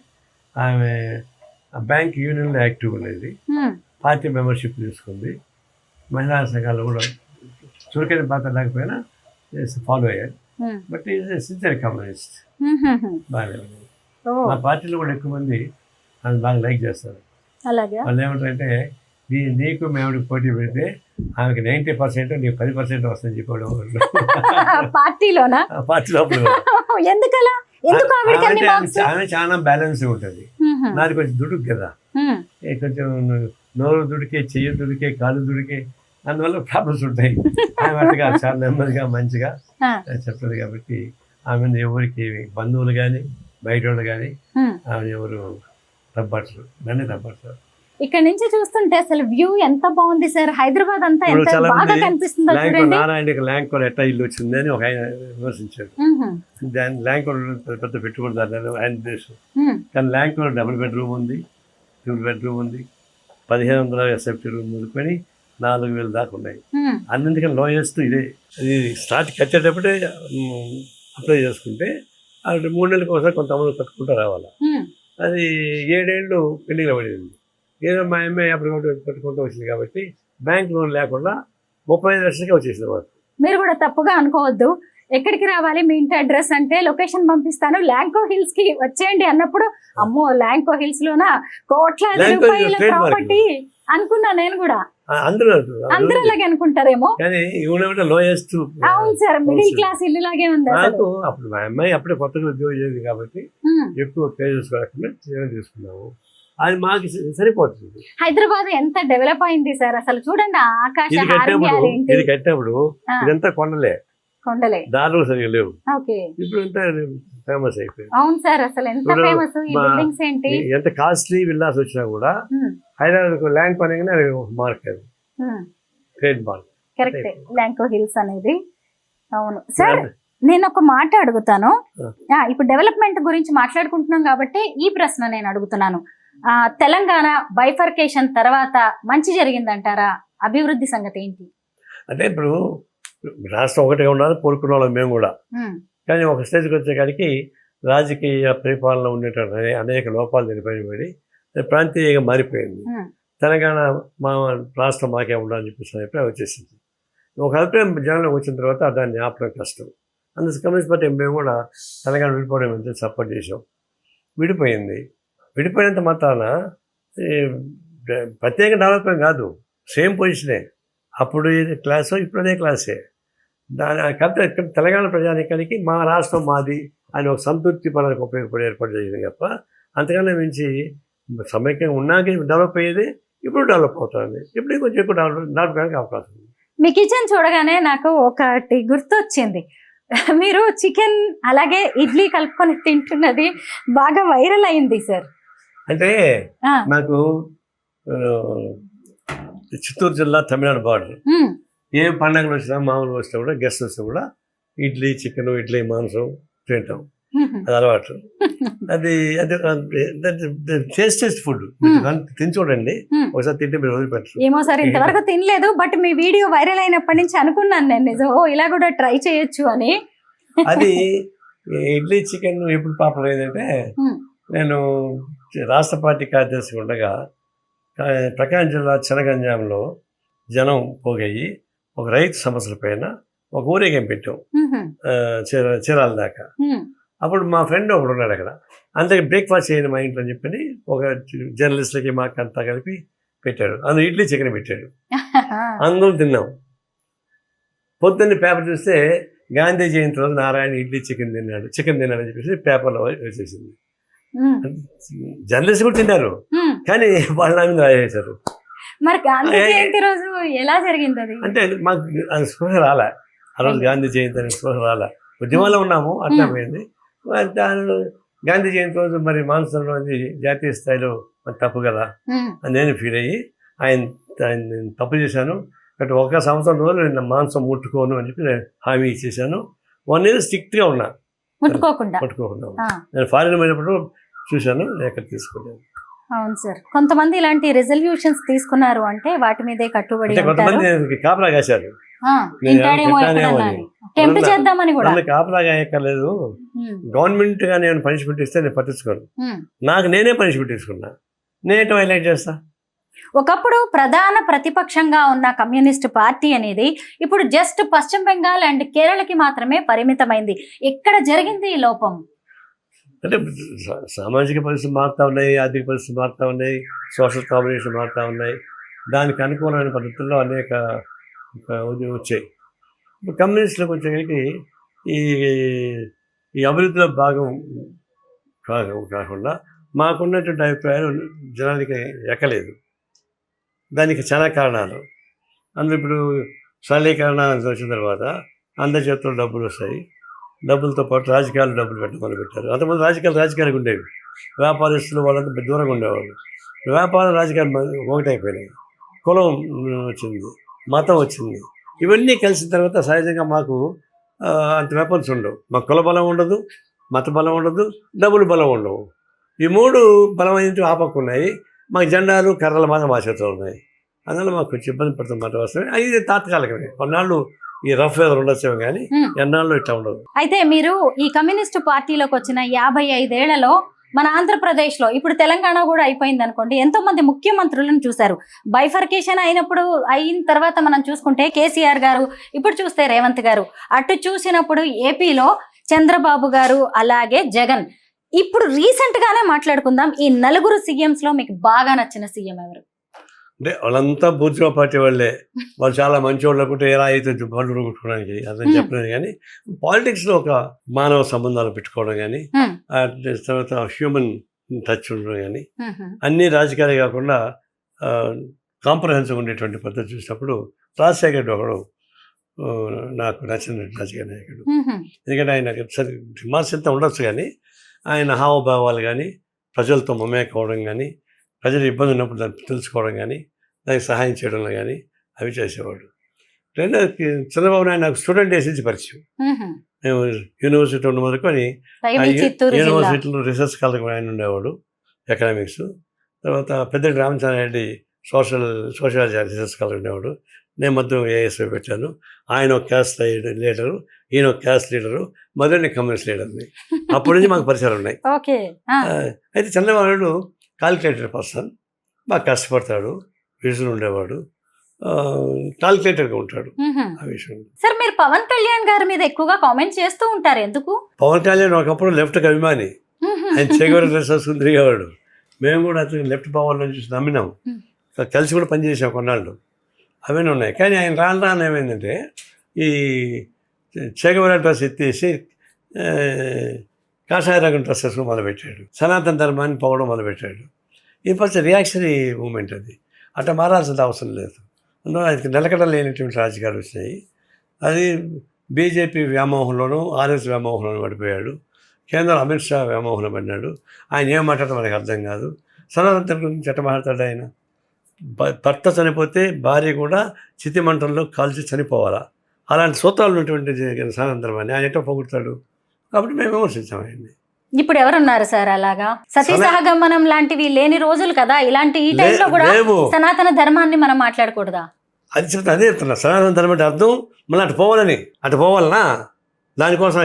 ఆమె బ్యాంక్ యూనియన్లో యాక్టివ్ ఉండేది, పార్టీ మెంబర్షిప్ తీసుకుంది. మహిళా సంఘాలు కూడా చురుకైన పాత్ర లేకపోయినా ఫాలో అయ్యారు. But is sincere communist. బాగా మా పార్టీలో కూడా ఎక్కువ మంది అది బాగా లైక్ చేస్తారు. అలాగే వాళ్ళు ఏమంటారంటే నీకు మేముడికి పోటీ పెడితే ఆమెకి 90% నీకు 10% వస్తుందని చెప్పాడు పార్టీలోనా? పార్టీ లోపల ఎందుకలా? ఎందుకు ఆవిడకి అన్ని మార్క్స్? ఆమె చాలా బ్యాలెన్స్ ఉంటుంది. నాది కొంచెం దుడుకు కదా, కొంచెం నోరు దుడికే, చెయ్యి దుడికే, కాలు దుడికే, అందువల్ల ప్రాబ్లమ్స్ ఉంటాయి. ఆమె అట్టుగా చాలా నెమ్మదిగా మంచిగా చెప్తుంది కాబట్టి ఆమె ఎవరికి బంధువులు కానీ బయట వాళ్ళు కానీ ఆమె ఎవరు తప్పట్లు, నన్ను తప్పట్లు. ఇక్కడ నుంచి చూస్తుంటే అసలు వ్యూ ఎంత బాగుంది సార్. హైదరాబాద్ అంతా ఎంత బాగా కనిపిస్తుందో చూడండి. నారాయణకి ల్యాంకోర్ ఎట్లా ఇల్లు వచ్చింది అని ఒక ఆయన విమర్శించాడు. దాని ల్యాంకోర్ పెద్ద పెట్టుబడిదారు ఆయన దేశం, కానీ ల్యాంకోర్ డబుల్ బెడ్రూమ్ ఉంది, సింగిల్ బెడ్రూమ్ ఉంది, 1500 SFT రూమ్ మొదలుకొని 4000 దాకా ఉన్నాయి. అన్నింటికీ లోయెస్ట్ ఇదే. ఇది స్టార్ట్ కట్టేటప్పుడే అప్లై చేసుకుంటే అది 3 నెలలకు ఒకసారి కొంతమంది కట్టుకుంటూ రావాలి. అది 7 ఏళ్ళు పెళ్లిగా పడింది. ఏదో మా అమ్మాయి అప్పుడు పెట్టుకుంటూ వచ్చింది కాబట్టి బ్యాంక్ లోన్ లేకుండా 35 లక్షలకే వచ్చేసింది మాకు. మీరు కూడా తప్పుగా అనుకోవద్దు. ఎక్కడికి రావాలి మీ ఇంటి అడ్రస్ అంటే లొకేషన్ పంపిస్తాను, ల్యాంకో హిల్స్ కి వచ్చేయండి అన్నప్పుడు అమ్మో ల్యాంకో హిల్స్ లోన కోట్లాది రూపాయల ప్రాపర్టీ అనుకున్నా నేను కూడా. అందరూ అలాగే అనుకుంటారేమో, లోయెస్ట్. అవును సార్, మిడిల్ క్లాస్ ఇల్లు లాగే ఉంది. నాకు అప్పుడు మా అమ్మాయి అప్పుడే కొత్తగా ఉద్యోగం చేసింది కాబట్టి ఎక్కువ పే చేసుకోకుండా తీసుకున్నాము. అది మాకు సరిపోతుంది. హైదరాబాద్ ఎంత డెవలప్ అయింది సార్ అసలు చూడండి. ఆకాశ ఇది కట్టినప్పుడు ఇదంతా కొండలే, దారులు సరిగా లేవు. ఇప్పుడు ఎంత ఫేమస్ అయిపోయింది. అవును సార్, అసలు ఎంత ఫేమస్ ఈ బిల్డింగ్స్ ఏంటి. ఎంత కాస్ట్లీ విల్లాస్ వచ్చినా కూడా హైదరాబాద్ ల్యాండ్ పరంగానే mark, trade mark. Correct, Lanco hills అనేది. అవును సార్, నేను ఒక మాట అడుగుతాను. ఇప్పుడు డెవలప్మెంట్ గురించి మాట్లాడుకుంటున్నాం కాబట్టి ఈ ప్రశ్న నేను అడుగుతున్నాను. తెలంగాణ బైఫర్కేషన్ తర్వాత మంచి జరిగిందంటారా? అభివృద్ధి సంగతి ఏంటి? అంటే ఇప్పుడు రాష్ట్రం ఒకటిగా ఉండాలి కోరుకున్న వాళ్ళం మేము కూడా, కానీ ఒక స్టేజ్కి వచ్చేకాడికి రాజకీయ పరిపాలన ఉండేటటువంటి అనేక లోపాలు నిలిపడి ప్రాంతీయంగా మారిపోయింది. తెలంగాణ మా రాష్ట్రం మాకే ఉండాలని చెప్పేసి అభిప్రాయం వచ్చేసింది. ఒక అభిప్రాయం జనంలోకి వచ్చిన తర్వాత దాన్ని ఆపడం కష్టం. అందుకు కమ్యూనిస్ట్ పార్టీ మేము కూడా తెలంగాణ విడిపోవడం అంటే సపోర్ట్ చేసాం. విడిపోయింది. విడిపోయినంత మాత్రాన ప్రత్యేక డెవలప్మెంట్ కాదు, సేమ్ పొజిషనే. అప్పుడు క్లాసు ఇప్పుడు అదే క్లాసే. తెలంగాణ ప్రజానికానికి మా రాష్ట్రం మాది అని ఒక సంతృప్తి పడానికి ఉపయోగపడే ఏర్పాటు చేసింది తప్ప అంతకన్నా మించి సమైక్యంగా ఉన్నాక డెవలప్ అయ్యేది. ఇప్పుడు డెవలప్ అవుతుంది. ఇప్పుడు కొంచెం ఎక్కువ డెవలప్ కావడానికి అవకాశం ఉంది. మీ కిచెన్ చూడగానే నాకు ఒకటి గుర్తొచ్చింది. మీరు చికెన్ అలాగే ఇడ్లీ కలుపుకొని తింటున్నది బాగా వైరల్ అయింది సార్. అంటే నాకు చిత్తూరు జిల్లా తమిళనాడు బార్డర్, ఏ పండుగలు వచ్చినా మామూలు వచ్చినా కూడా గెస్ట్ వస్తే కూడా ఇడ్లీ చికెన్, ఇడ్లీ మాంసం తింటాం. అది అలవాటు. అది టేస్ట్ ఫుడ్ తిని చూడండి, ఒకసారి తింటే మీరు వదిలిపెట్టరు. ఏమో సార్ ఇంతవరకు తినలేదు, బట్ మీ వీడియో వైరల్ అయినప్పటి నుంచి అనుకున్నాను నేను నిజం ఇలా కూడా ట్రై చేయొచ్చు అని. అది ఇడ్లీ చికెన్ ఎప్పుడు పాపులర్ అయిందంటే నేను రాష్ట్ర పార్టీ కార్యదర్శి ఉండగా ప్రకాశం జిల్లా చెనగంజాంలో జనం పోగయ్యి ఒక రైతు సమస్యల పైన ఒక ఊరేగం పెట్టాం చీరాల దాకా. అప్పుడు మా ఫ్రెండ్ ఒకడు ఉన్నాడు అక్కడ, అంతకి బ్రేక్ఫాస్ట్ చేయండి మా ఇంట్లో అని చెప్పని ఒక జర్నలిస్టులకి మాకు అంతా కలిపి పెట్టాడు. అందులో ఇడ్లీ చికెన్ పెట్టాడు, అందరం తిన్నాం. పొద్దున్నే పేపర్ చూస్తే గాంధీ జయంతి రోజు నారాయణ ఇడ్లీ చికెన్ తిన్నాడని చెప్పేసి పేపర్లో వచ్చేసింది. జర్నలిస్ట్ కూడా తిన్నారు, కానీ వాళ్ళ మీద రాసేశారు. మరి గాంధీ జయంతి రోజు ఎలా జరిగింది అది? అంటే మాకు అది స్పృహ రాలే ఆ రోజు, గాంధీ జయంతి అని స్పృహ రాలే. ఉద్యమంలో ఉన్నాము, అట్లా పోయింది. గాంధీ జయంతి రోజు మరి మాంసంలో జాతీయ స్థాయిలో తప్పు కదా అని నేను ఫీల్ అయ్యి ఆయన తప్పు చేశాను. బట్ 1 సంవత్సరం రోజులు నేను మాంసం ముట్టుకోను అని చెప్పి నేను హామీ ఇచ్చేసాను. 1 year స్ట్రిక్ట్గా ఉన్నా, ముట్టుకోకుండా. నేను ఫారిన్ పోయినప్పుడు చూశాను, ఎక్కడ తీసుకోలేదు. అవును సార్, కొంతమంది ఇలాంటి రెజల్యూషన్స్ తీసుకున్నారు అంటే వాటి మీదే కట్టుబడి. కొంతమంది కాపలా కాశారు, కాపలా కాయక్కర్లేదు. గవర్నమెంట్ గా నేను పనిష్మెంట్ ఇస్తే నేను పట్టించుకోను, నాకు నేనే పనిష్మెంట్ తీసుకున్నా. నేనే హైలైట్ చేస్తా. ఒకప్పుడు ప్రధాన ప్రతిపక్షంగా ఉన్న కమ్యూనిస్ట్ పార్టీ అనేది ఇప్పుడు జస్ట్ పశ్చిమ బెంగాల్ అండ్ కేరళకి మాత్రమే పరిమితమైంది. ఎక్కడ జరిగింది ఈ లోపం? అంటే సామాజిక పరిస్థితులు మారుతూ ఉన్నాయి, ఆర్థిక పరిస్థితులు మారుతూ ఉన్నాయి, సోషల్ కాంబినేషన్ మారుతూ ఉన్నాయి. దానికి అనుకూలమైన పద్ధతుల్లో అనేక వచ్చాయి. ఇప్పుడు కమ్యూనిస్టులకు వచ్చేసరికి ఈ అభివృద్ధిలో భాగం కాకుండా మాకున్నటువంటి అభిప్రాయాలు జనానికి ఎక్కలేదు. దానికి చాలా కారణాలు. అందులో ఇప్పుడు సరళీకరణ వచ్చిన తర్వాత అందరి చేతుల్లో డబ్బులు వస్తాయి. డబ్బులతో పాటు రాజకీయాలు డబ్బులు పెట్టడం మొదలుపెట్టారు. అంతకుముందు రాజకీయాలకు ఉండేవి. వ్యాపారస్తులు వాళ్ళంతా దూరంగా ఉండేవాళ్ళు. వ్యాపార రాజకీయాలు ఒకటైపోయినాయి. కులం వచ్చింది, మతం వచ్చింది. ఇవన్నీ కలిసిన తర్వాత సహజంగా మాకు అంత వెపన్స్ ఉండవు. మాకు కుల బలం ఉండదు, మత బలం ఉండదు, డబ్బులు బలం ఉండవు. ఈ మూడు బలమైనవి ఆపక్కున్నాయి. మాకు జెండాలు కర్రల మాత్రం మా చేతిలో ఉన్నాయి. అందువల్ల మాకు కొంచెం ఇబ్బంది పడుతున్నమాట వస్తుంది. అది తాత్కాలికమే. కొన్నాళ్ళు ఈ రఫ్ వెదర్ ఉండొచ్చేమో కానీ ఎన్నాళ్ళు ఇట్లా ఉండదు. అయితే మీరు ఈ కమ్యూనిస్టు పార్టీలోకి వచ్చిన 55 ఏళ్లలో మన ఆంధ్రప్రదేశ్లో, ఇప్పుడు తెలంగాణ కూడా అయిపోయింది అనుకోండి, ఎంతో మంది ముఖ్యమంత్రులను చూశారు. బైఫర్కేషన్ అయిన తర్వాత మనం చూసుకుంటే కేసీఆర్ గారు, ఇప్పుడు చూస్తే రేవంత్ గారు, అటు చూసినప్పుడు ఏపీలో చంద్రబాబు గారు, అలాగే జగన్. ఇప్పుడు రీసెంట్ గానే మాట్లాడుకుందాం. ఈ నలుగురు సీఎంస్ లో మీకు బాగా నచ్చిన సీఎం ఎవరు? అంటే వాళ్ళంతా బూర్జువా పార్టీ వాళ్ళే. వాళ్ళు చాలా మంచి వాళ్ళు అనుకుంటే ఎలా అయితే పనులు కుట్టుకోవడానికి అదని చెప్పలేదు. కానీ పాలిటిక్స్లో ఒక మానవ సంబంధాలు పెట్టుకోవడం కానీ, తర్వాత హ్యూమన్ టచ్ ఉండడం కానీ, అన్ని రాజకీయాలు కాకుండా కాంప్రహెన్సివ్ ఉండేటువంటి పద్ధతి చూసినప్పుడు రాజశేఖర్ ఒకడు నాకు నచ్చిన రాజకీయ నాయకుడు. ఎందుకంటే ఆయన విమర్శ ఎంత ఉండొచ్చు కానీ ఆయన హావభావాలు కానీ, ప్రజలతో మమేకవడం కానీ, ప్రజలు ఇబ్బంది ఉన్నప్పుడు దాన్ని తెలుసుకోవడం కానీ, దానికి సహాయం చేయడంలో కానీ అవి చేసేవాడు. రెండోది చంద్రబాబు నాయుడు నాకు స్టూడెంట్ డేస్ నుంచి పరిచయం. మేము యూనివర్సిటీ ఉన్న మొదలుకొని యూనివర్సిటీలో రీసెర్చ్ స్కాలర్ ఆయన ఉండేవాడు, ఎకనామిక్స్. తర్వాత పెద్ద రామచంద్రారెడ్డి సోషాలజీ రీసెర్చ్ స్కాలర్ ఉండేవాడు. నేను మధ్య ఏఎస్ఐ పెట్టాను. ఆయన ఒక క్యాస్ట్ లీడరు, ఈయన ఒక క్యాస్ట్ లీడరు, మొదటి కమ్యూనిస్ట్ లీడర్ని. అప్పటి నుంచి మాకు పరిచయాలు ఉన్నాయి. అయితే చంద్రబాబు నాయుడు కాలిక్యులేటెడ్ పర్సన్, బాగా కష్టపడతాడు, విజన్ ఉండేవాడు, కాలిక్యులేటెడ్గా ఉంటాడు. ఆ విషయం సార్, మీరు పవన్ కళ్యాణ్ గారి మీద ఎక్కువగా కామెంట్ చేస్తూ ఉంటారు, ఎందుకు? పవన్ కళ్యాణ్ ఒకప్పుడు లెఫ్ట్కి అభిమాని, ఆయన చేగూర డ్రెస్ వేసుకుని తిరిగేవాడు. మేము కూడా అతను లెఫ్ట్ పవర్లో చూసి నమ్మినాం, కలిసి కూడా పనిచేసాం కొన్నాళ్ళు. అవన్నీ ఉన్నాయి. కానీ ఆయన రాను ఏమైందంటే ఈ చేగూర డ్రెస్ ఎత్తేసి కాషాయ రంగం డ్రెస్ వేసుకుని మొదలుపెట్టాడు. సనాతన ధర్మాన్ని పోవడం మొదలుపెట్టాడు. ఈ ఫస్ట్ రియాక్షనరీ మూమెంట్ అది. అట్లా మారాల్సిన అవసరం లేదు. అందులో ఆయనకి నిలకడ లేనటువంటి రాజకీయాలు వచ్చినాయి. అది బీజేపీ వ్యామోహంలోనూ, ఆర్ఎస్ వ్యామోహంలోనూ పడిపోయాడు. కేంద్రం అమిత్ షా వ్యామోహంలో పడినాడు. ఆయన ఏం మాట్లాడటం మనకు అర్థం కాదు. సనాతన ధర్మం గురించి ఎట్ట మాట్లాడాడు ఆయన? భర్త చనిపోతే భార్య కూడా చితిమంటల్లో కాల్చి చనిపోవాలా? అలాంటి సూత్రాలు ఉన్నటువంటి సనాతన ధర్మాన్ని ఆయన ఎట్లా పొగుడతాడు? కాబట్టి మేము విమర్శించాం ఆయన్ని. ఇప్పుడు ఎవరున్నారు సార్ అలాగా? సతీ సహగమనం లాంటివి లేని రోజులు కదా, ఇలాంటి ఈ టైంలో కూడా సనాతన ధర్మాన్ని మనం మాట్లాడకూడదా? అది చెప్తా, అదే చెప్తున్నా. సనాతన ధర్మం అంటే అర్థం మళ్ళీ అటు పోవాలని, అటు పోవాలనా? దానికోసం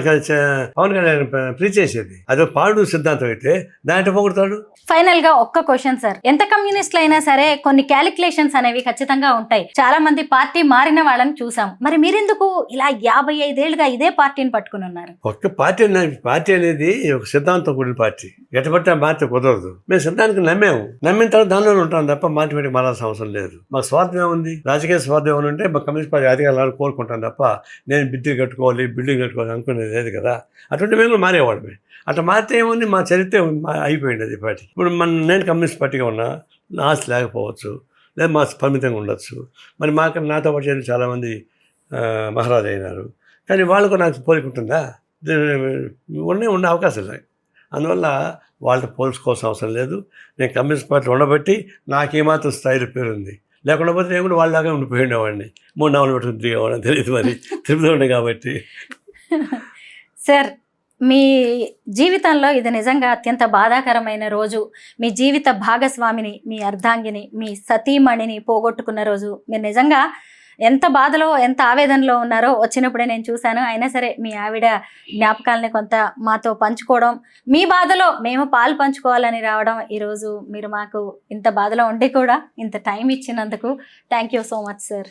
పవన్ కళ్యాణ్ ప్రీచ్ చేసేది అదే పాడు సిద్ధాంతం అయితే దాంట్లో పొగుడతాడు. ఫైనల్ గా ఒక్క క్వశ్చన్ సార్, ఎంత కమ్యూనిస్టులు అయినా సరే కొన్ని క్యాలిక్యులేషన్స్ అనేవి ఖచ్చితంగా ఉంటాయి. చాలా మంది పార్టీ మారిన వాళ్ళని చూసాం. మరి మీరెందుకు ఇలా 55 ఏళ్ళుగా ఇదే పార్టీని పట్టుకుని ఉన్నారు? ఒక్క పార్టీ అనేది ఒక సిద్ధాంతం కూడిన పార్టీ. ఎట్టబట్టి మార్చి కుదరదు. మేము సిద్ధాంతానికి నమ్మిన తర్వాత దానిలోనే ఉంటాం తప్ప మార్చి మారాల్సిన అవసరం లేదు. మాకు స్వార్థం ఏముంది? రాజకీయ స్వార్థం ఏమైనా ఉంటే మా కమ్యూనిస్ట్ పార్టీ అధికారులు కోరుకుంటాం తప్ప నేను బిల్డింగ్ కట్టుకోవాలి అనుకునేది లేదు కదా. అటువంటి మేము మారేవాళ్ళమే. అట్లా మారితే ఏముంది? మా చరిత్ర అయిపోయింది అది పార్టీ. ఇప్పుడు నేను కమ్యూనిస్ట్ పార్టీగా ఉన్నా నా ఆస్తి లేకపోవచ్చు, లేదా మా పరిమితంగా ఉండొచ్చు. మరి నాతో పాటు చాలామంది మహారాజు అయినారు. కానీ వాళ్ళకు నాకు పోలికుంటుందా? ఉండే అవకాశం లేదు. అందువల్ల వాళ్ళతో పోల్చుకోవాల్సిన అవసరం లేదు. నేను కమ్యూనిస్ట్ పార్టీ ఉండబట్టి నాకేమాత్రం స్థాయిలో పేరుంది. లేకుండా పోతే నేను కూడా వాళ్ళలాగా ఉండిపోయి ఉండేవాడిని. 3 నావలు పెట్టుకుని తిరిగేవాడిని, తెలియదు. మరి తిరుగుతూ ఉండే కాబట్టి. సార్, మీ జీవితంలో ఇది నిజంగా అత్యంత బాధాకరమైన రోజు. మీ జీవిత భాగస్వామిని, మీ అర్ధాంగిని, మీ సతీమణిని పోగొట్టుకున్న రోజు. మీరు నిజంగా ఎంత బాధలో ఎంత ఆవేదనలో ఉన్నారో వచ్చినప్పుడే నేను చూశాను. అయినా సరే మీ ఆవిడ జ్ఞాపకాలని కొంత మాతో పంచుకోవడం, మీ బాధలో మేము పాలు పంచుకోవాలని రావడం, ఈరోజు మీరు మాకు ఇంత బాధలో ఉండి కూడా ఇంత టైం ఇచ్చినందుకు thank you so much sir.